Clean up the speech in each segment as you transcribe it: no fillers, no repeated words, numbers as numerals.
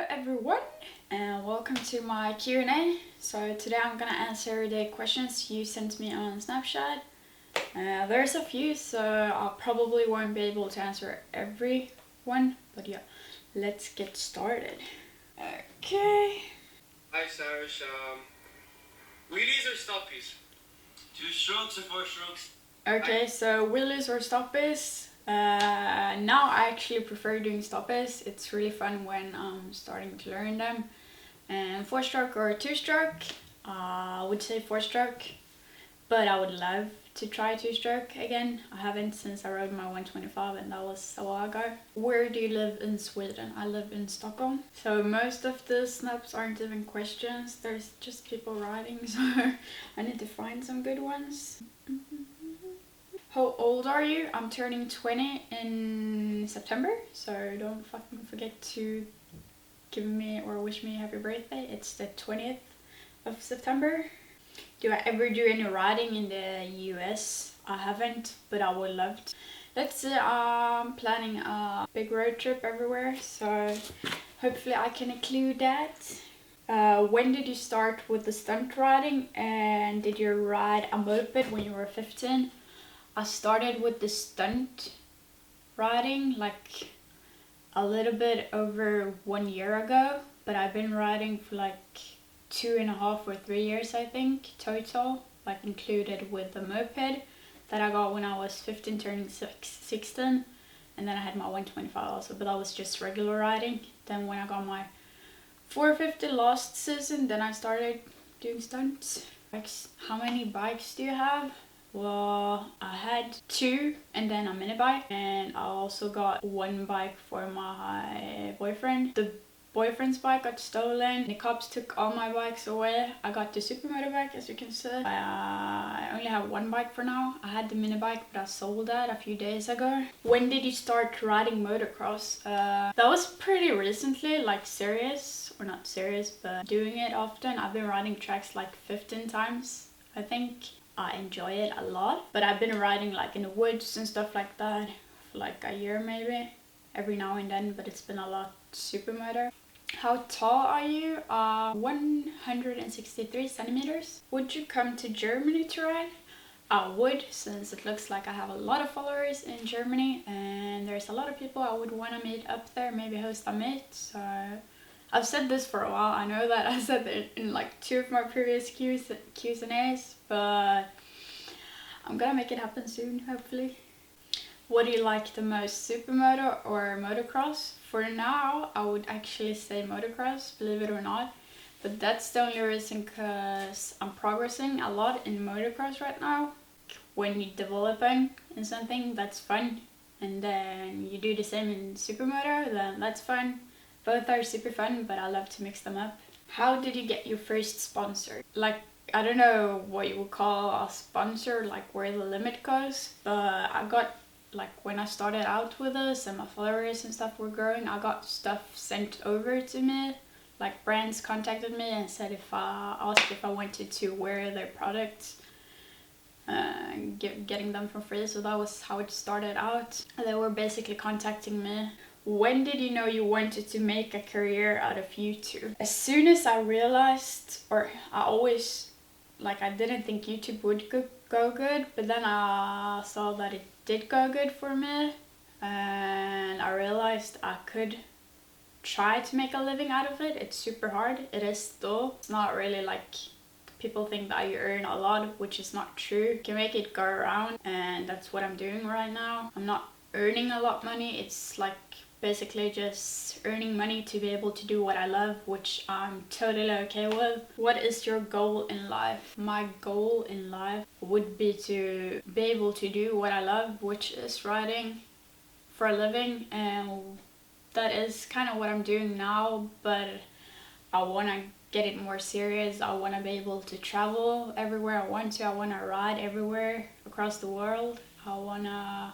everyone, and welcome to my Q&A. So today I'm gonna answer the questions you sent me on Snapchat. There's a few, so I probably won't be able to answer every one, but yeah, let's get started. Okay. Hi Saaraazh, wheelies or stoppies? 2 strokes or 4 strokes? Okay, so wheelies or stoppies? Now I actually prefer doing stoppies. It's really fun when I'm starting to learn them. And 4-stroke or 2-stroke? I would say 4-stroke, but I would love to try 2-stroke again. I haven't since I rode my 125, and that was a while ago. Where do you live in Sweden? I live in Stockholm. So most of the snaps aren't even questions. There's just people riding, so I need to find some good ones. How old are you? I'm turning 20 in September, so don't fucking forget to give me or wish me happy birthday. It's the 20th of September. Do I ever do any riding in the US? I haven't, but I would love to. Let's see, I'm planning a big road trip everywhere, so hopefully I can include that. When did you start with the stunt riding, and did you ride a moped when you were 15? I started with the stunt riding like a little bit over 1 year ago, but I've been riding for like 2.5 or 3 years, I think, total, like included with the moped that I got when I was 15 turning 16, and then I had my 125 also, but that was just regular riding. Then when I got my 450 last season, then I started doing stunts. How many bikes do you have? Well, I had 2 and then a mini bike, and I also got 1 bike for my boyfriend. The boyfriend's bike got stolen. The cops took all my bikes away. I got the super motorbike, as you can see. I only have 1 bike for now. I had the mini bike, but I sold that a few days ago. When did you start riding motocross? That was pretty recently, like serious, or not serious, but doing it often. I've been riding tracks like 15 times, I think. I enjoy it a lot, but I've been riding like in the woods and stuff like that for like a year maybe, every now and then, but it's been a lot supermoto. How tall are you? 163 centimeters. Would you come to Germany to ride? I would, since it looks like I have a lot of followers in Germany, and there's a lot of people I would want to meet up there, maybe host a meet. So I've said this for a while. I know that I said it in like 2 of my previous Q's and A's, but I'm gonna make it happen soon, hopefully. What do you like the most, supermoto or motocross? For now, I would actually say motocross, believe it or not. But that's the only reason, because I'm progressing a lot in motocross right now. When you're developing in something, that's fun. And then you do the same in supermoto, then that's fun. Both are super fun, but I love to mix them up. How did you get your first sponsor? Like, I don't know what you would call a sponsor, like where the limit goes, but I got, like when I started out with this and my followers and stuff were growing, I got stuff sent over to me. Like brands contacted me and said asked if I wanted to wear their products, getting them for free. So that was how it started out. They were basically contacting me. When did you know you wanted to make a career out of YouTube? As soon as I realized, or I always, like I didn't think YouTube would go good, but then I saw that it did go good for me, and I realized I could try to make a living out of it. It's super hard. It is still. It's not really like people think that you earn a lot, which is not true. You can make it go around, and that's what I'm doing right now. I'm not earning a lot of money. It's like basically just earning money to be able to do what I love, which I'm totally okay with. What is your goal in life? My goal in life would be to be able to do what I love, which is riding for a living, and that is kind of what I'm doing now, but I want to get it more serious. I want to be able to travel everywhere I want to. I want to ride everywhere across the world. I want to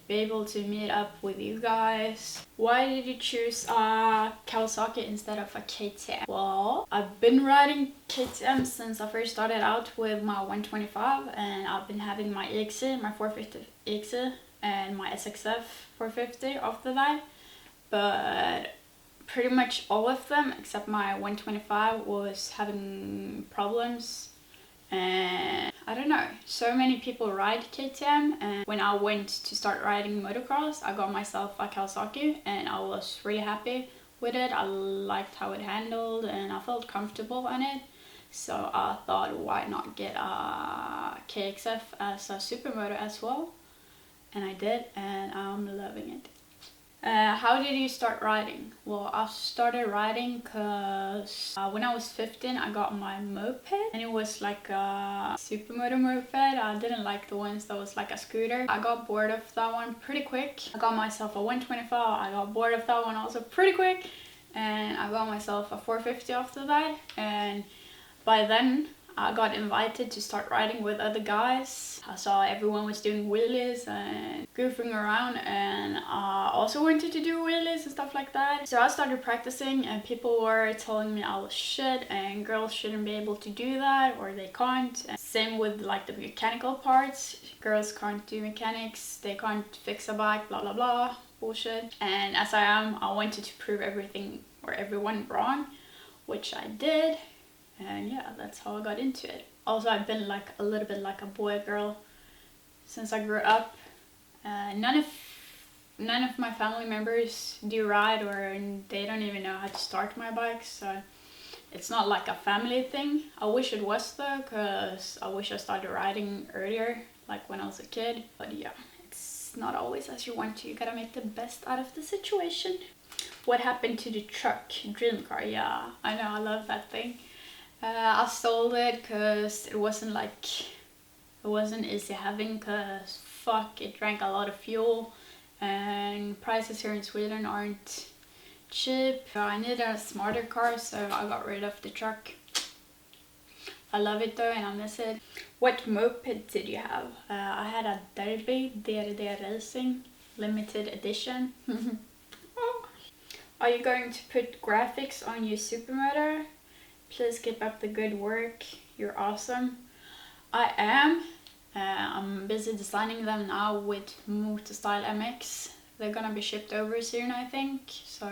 be able to meet up with you guys. Why did you choose a Kawasaki instead of a KTM? Well, I've been riding KTM since I first started out with my 125, and I've been having my EXE, my 450 EXE, and my SXF 450 after that. But pretty much all of them except my 125 was having problems. And I don't know, so many people ride KTM, and when I went to start riding motocross, I got myself a Kawasaki and I was really happy with it. I liked how it handled and I felt comfortable on it. So I thought, why not get a KXF as a supermoto as well? And I did, and I'm loving it. How did you start riding? Well, I started riding because when I was 15 I got my moped, and it was like a supermoto moped. I didn't like the ones that was like a scooter. I got bored of that one pretty quick. I got myself a 125. I got bored of that one also pretty quick, and I got myself a 450 after that. And by then I got invited to start riding with other guys. I saw everyone was doing wheelies and goofing around, and I also wanted to do wheelies and stuff like that. So I started practicing, and people were telling me I was shit and girls shouldn't be able to do that, or they can't. And same with like the mechanical parts. Girls can't do mechanics, they can't fix a bike, blah blah blah, bullshit. And as I am, I wanted to prove everything or everyone wrong, which I did. And yeah, that's how I got into it. Also, I've been like a little bit like a boy girl since I grew up. None of my family members do ride, or they don't even know how to start my bike, so it's not like a family thing. I wish it was though, because I wish I started riding earlier, like when I was a kid. But yeah, it's not always as you want to. You gotta make the best out of the situation. What happened to the truck? Dream car, yeah, I know, I love that thing. I sold it because it wasn't easy having, because fuck, it drank a lot of fuel and prices here in Sweden aren't cheap. I needed a smarter car, so I got rid of the truck. I love it though and I miss it. What moped did you have? I had a Derby DRD Racing limited edition. Are you going to put graphics on your supermoto? Please keep up the good work. You're awesome. I am. I'm busy designing them now with Motostyle MX. They're gonna be shipped over soon, I think. So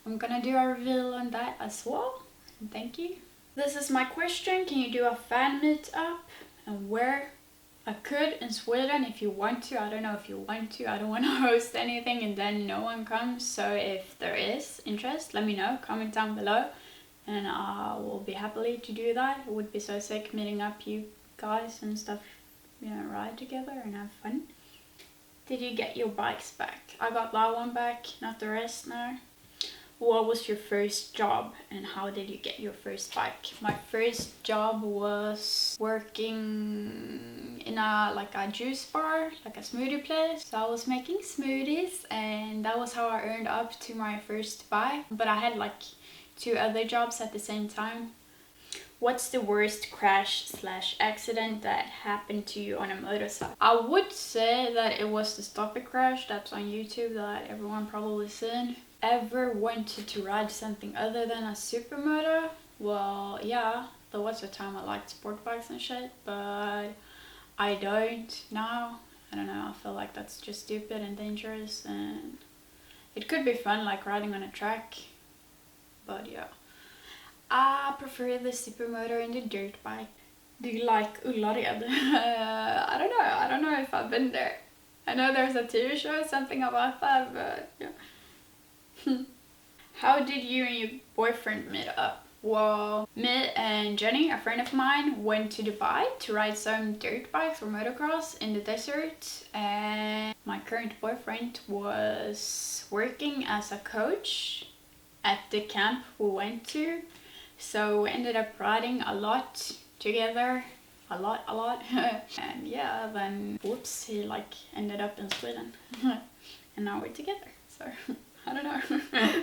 I'm gonna do a reveal on that as well. And thank you. This is my question. Can you do a fan meetup? And where? I could in Sweden if you want to. I don't know if you want to. I don't want to host anything and then no one comes. So if there is interest, let me know. Comment down below. And I will be happily to do that. It would be so sick meeting up you guys and stuff, you know, ride together and have fun. Did you get your bikes back? I got that one back, not the rest now. What was your first job and how did you get your first bike? My first job was working in a juice bar, like a smoothie place. So I was making smoothies, and that was how I earned up to my first bike. But I had like 2 other jobs at the same time. What's the worst crash/accident that happened to you on a motorcycle? I would say that it was the Stop It crash that's on YouTube that everyone probably seen. Ever wanted to ride something other than a supermoto? Well, yeah, there was a time I liked sport bikes and shit, but I don't now. I don't know, I feel like that's just stupid and dangerous, and it could be fun like riding on a track. But yeah, I prefer the supermoto and the dirt bike. Do you like Ullared? I don't know if I've been there. I know there's a TV show, something about that, but yeah. How did you and your boyfriend meet up? Well, me and Jenny, a friend of mine, went to Dubai to ride some dirt bikes or motocross in the desert, and my current boyfriend was working as a coach at the camp we went to, so we ended up riding a lot together, a lot and yeah, then whoops, he like ended up in Sweden and now we're together, so I don't know.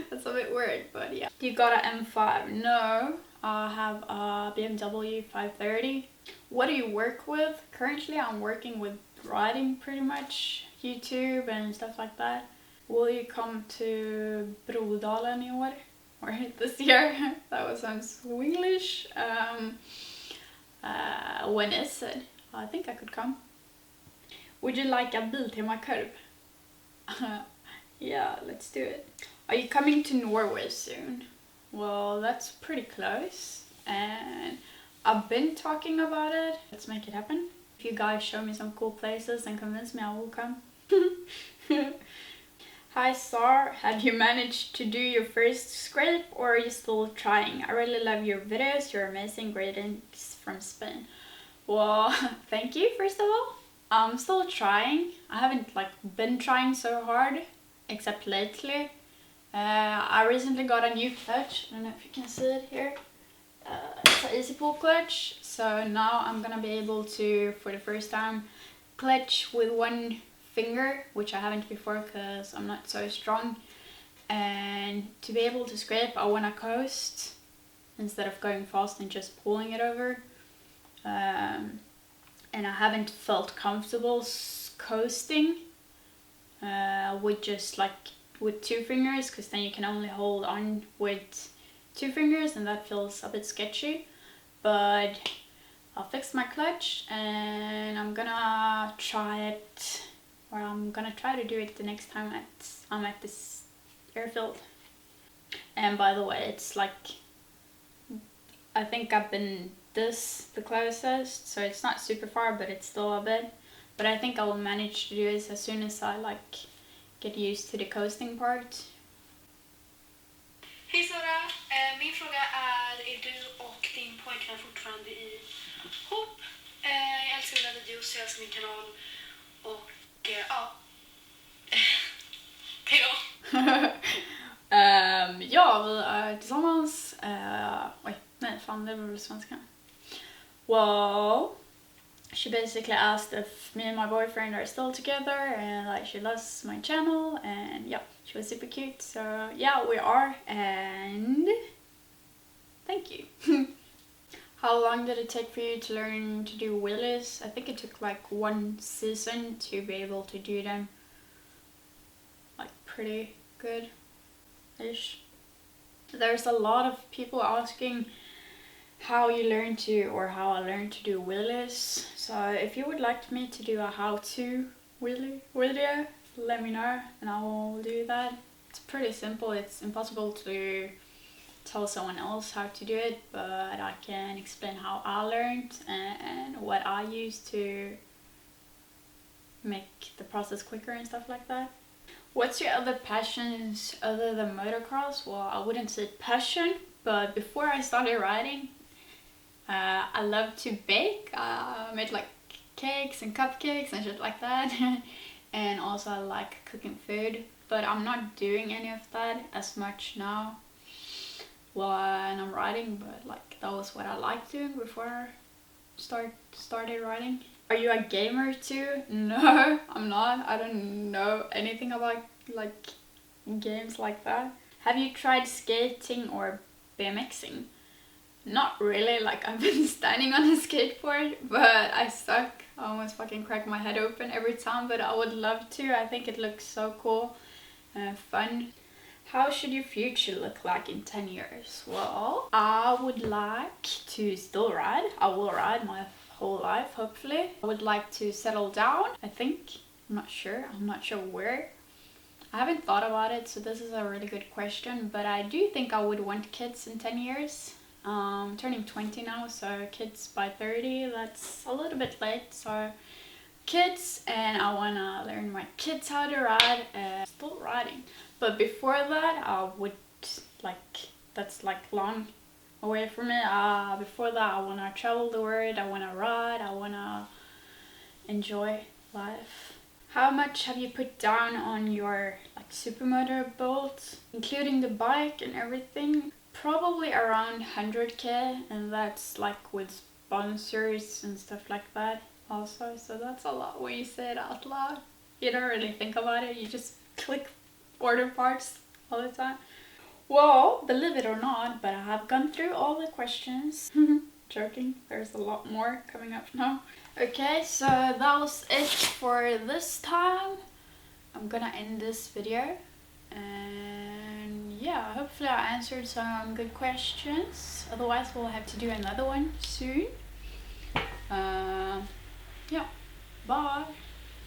That's a bit weird, but yeah. You got an M5? No, I have a BMW 530. What do you work with? Currently I'm working with riding pretty much, YouTube and stuff like that. Will you come to Brodalen i år? Or this year? That was some Swedish. When is it? I think I could come. Would you like a Biltema curve? Yeah, let's do it. Are you coming to Norway soon? Well, that's pretty close, and I've been talking about it. Let's make it happen. If you guys show me some cool places and convince me, I will come. Hi Sar, have you managed to do your first scrape or are you still trying? I really love your videos, you're amazing, greetings from Spain. Well, thank you first of all. I'm still trying. I haven't been trying so hard, except lately. I recently got a new clutch. I don't know if you can see it here. It's an easy pull clutch. So now I'm gonna be able to, for the first time, clutch with one finger, which I haven't before because I'm not so strong. And to be able to scrape, I wanna coast instead of going fast and just pulling it over. And I haven't felt comfortable coasting with just with two fingers, because then you can only hold on with two fingers and that feels a bit sketchy. But I'll fix my clutch and I'm gonna try it, or I'm gonna try to do it the next time I'm at this airfield. And by the way, it's I think I've been the closest, so it's not super far, but it's still a bit. But I think I will manage to do this as soon as I get used to the coasting part. Hej Sara, min fråga är du och din pojkvän fortfarande ihop? Jag älskar dina videos, jag älskar min kanal och ja. Hejdå! Ja, vi är tillsammans. Oj, nej fan, det var väl svenska. Well, she basically asked if me and my boyfriend are still together and she loves my channel, and yeah, she was super cute. So yeah, we are, and thank you. How long did it take for you to learn to do wheelies? I think it took 1 season to be able to do them pretty good-ish. There's a lot of people asking how you learn to, or how I learned to do wheelies. So if you would like me to do a how-to wheelie video, let me know and I will do that. It's pretty simple. It's impossible to tell someone else how to do it, but I can explain how I learned and what I use to make the process quicker and stuff like that. What's your other passions other than motocross? Well, I wouldn't say passion, but before I started riding, I love to bake. I made cakes and cupcakes and shit like that. And also I like cooking food, but I'm not doing any of that as much now when I'm riding, but that was what I liked doing before I started riding. Are you a gamer too? No, I'm not. I don't know anything about games like that. Have you tried skating or BMXing? Not really. I've been standing on a skateboard, but I suck. I almost fucking crack my head open every time, but I would love to. I think it looks so cool and fun. How should your future look like in 10 years? Well, I would like to still ride. I will ride my whole life, hopefully. I would like to settle down, I think. I'm not sure where. I haven't thought about it, so this is a really good question, but I do think I would want kids in 10 years. I'm turning 20 now, so kids by 30, that's a little bit late. So kids, and I want to learn my kids how to ride and still riding. But before that, I would that's long away from it. Before that, I want to travel the world, I want to ride, I want to enjoy life. How much have you put down on your supermoto boat, including the bike and everything? Probably around 100k, and that's with sponsors and stuff like that also, so that's a lot when you say it out loud. You don't really think about it, you just click order parts all the time. Well, believe it or not, but I have gone through all the questions. Joking, there's a lot more coming up now. Okay, so that was it for this time. I'm gonna end this video, and yeah, hopefully I answered some good questions. Otherwise we'll have to do another one soon. Yeah, bye.